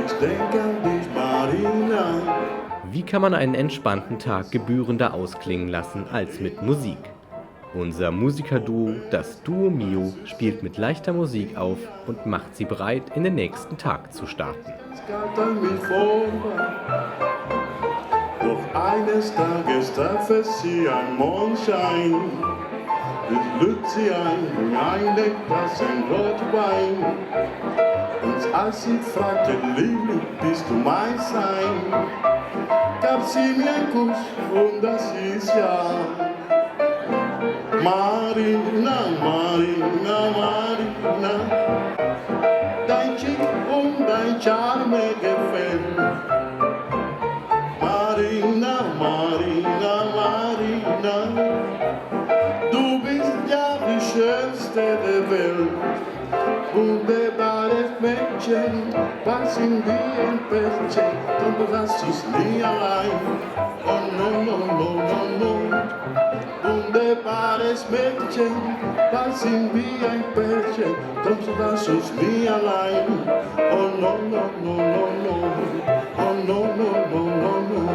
ich denke an dich, Marina. Wie kann man einen entspannten Tag gebührender ausklingen lassen als mit Musik? Unser Musikerduo, das Duo Mio, spielt mit leichter Musik auf und macht sie bereit, in den nächsten Tag zu starten. Es gab an mich vorbei. Doch eines Tages traf es sie ein Mondschein. Es lud sie ein in eine Tasse Rotwein. Und als sie fragte, Liebling, bist du mein Sein, gab sie mir einen Kuss und das hieß ja. Marina, Marina, Marina, dein Chic und dein Charme gefällt. Marina, Marina, Marina, du bist ja die Schönste der Welt. Wunderbares Mädchen, passen wie ein Pärchen, und du hast es nie allein. Oh no, no, no, no, no. Wunderbares Mädchen, passen wie ein Pärchen, und du hast es nie allein. Oh no, no, no, no, no. Oh no, no, no, no, no.